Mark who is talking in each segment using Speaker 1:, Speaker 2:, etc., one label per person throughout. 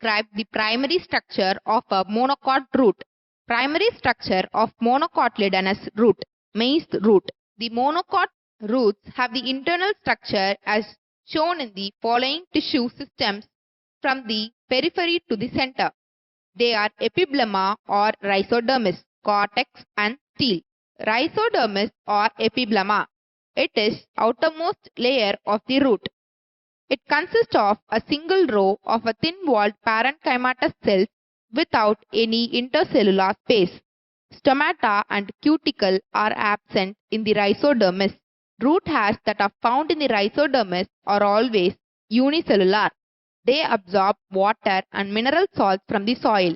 Speaker 1: describe the primary structure of a monocot root. Primary structure of monocotyledonous root, maize root. The monocot roots have the internal structure as shown in the following tissue systems from the periphery to the center. They are epiblema or rhizodermis, cortex and stele. Rhizodermis or epiblema. It is outermost layer of the root. It consists of a single row of a thin-walled parenchymatous cells without any intercellular space. Stomata and cuticle are absent in the rhizodermis. Root hairs that are found in the rhizodermis are always unicellular. They absorb water and mineral salts from the soil.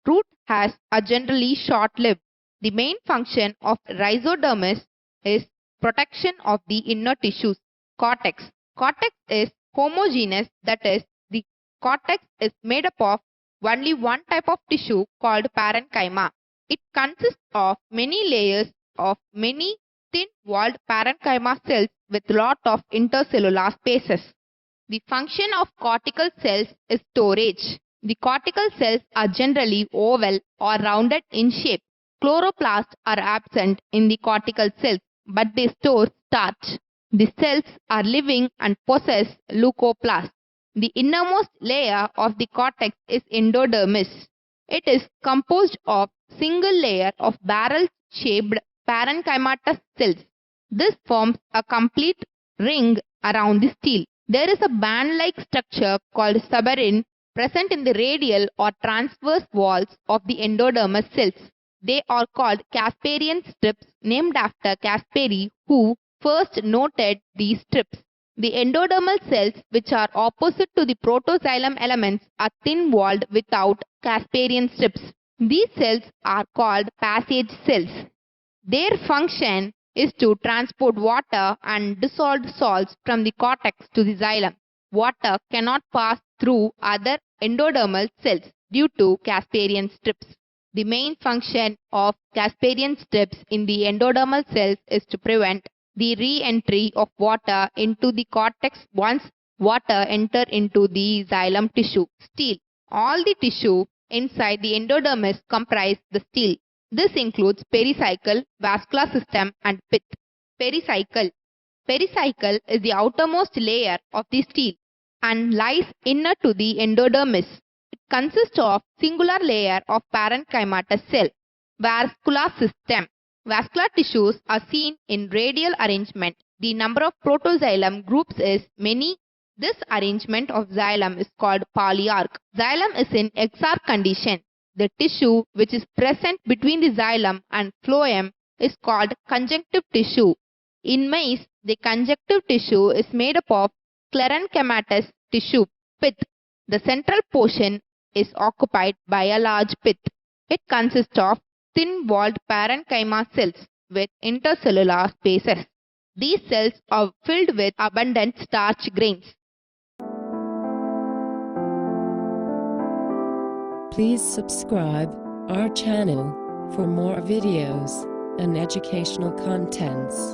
Speaker 1: Root hairs are generally short-lived. The main function of rhizodermis is protection of the inner tissues. Cortex. Cortex is homogeneous, that is, the cortex is made up of only one type of tissue called parenchyma. It consists of many layers of many thin-walled parenchyma cells with lot of intercellular spaces. The function of cortical cells is storage. The cortical cells are generally oval or rounded in shape. Chloroplasts are absent in the cortical cells, but they store starch. The cells are living and possess leucoplasts. The innermost layer of the cortex is endodermis. It is composed of single layer of barrel-shaped parenchymatous cells. This forms a complete ring around the stele. There is a band-like structure called suberin present in the radial or transverse walls of the endodermis cells. They are called Casparian strips, named after Caspari, who first noted these strips. The endodermal cells, which are opposite to the protoxylem elements, are thin-walled without Casparian strips. These cells are called passage cells. Their function is to transport water and dissolved salts from the cortex to the xylem. Water cannot pass through other endodermal cells due to Casparian strips. The main function of Casparian strips in the endodermal cells is to prevent the re-entry of water into the cortex once water enter into the xylem tissue. Stele. All the tissue inside the endodermis comprise the stele. This includes pericycle, vascular system and pith. Pericycle. Pericycle is the outermost layer of the stele and lies inner to the endodermis. It consists of singular layer of parenchymatous cell. Vascular system. Vascular tissues are seen in radial arrangement. The number of protoxylem groups is many. This arrangement of xylem is called polyarch. Xylem is in exarch condition. The tissue which is present between the xylem and phloem is called conjunctive tissue. In maize, the conjunctive tissue is made up of sclerenchymatous tissue, pith. The central portion is occupied by a large pith. It consists of thin-walled parenchyma cells with intercellular spaces. These cells are filled with abundant starch grains.
Speaker 2: Please subscribe our channel for more videos and educational contents.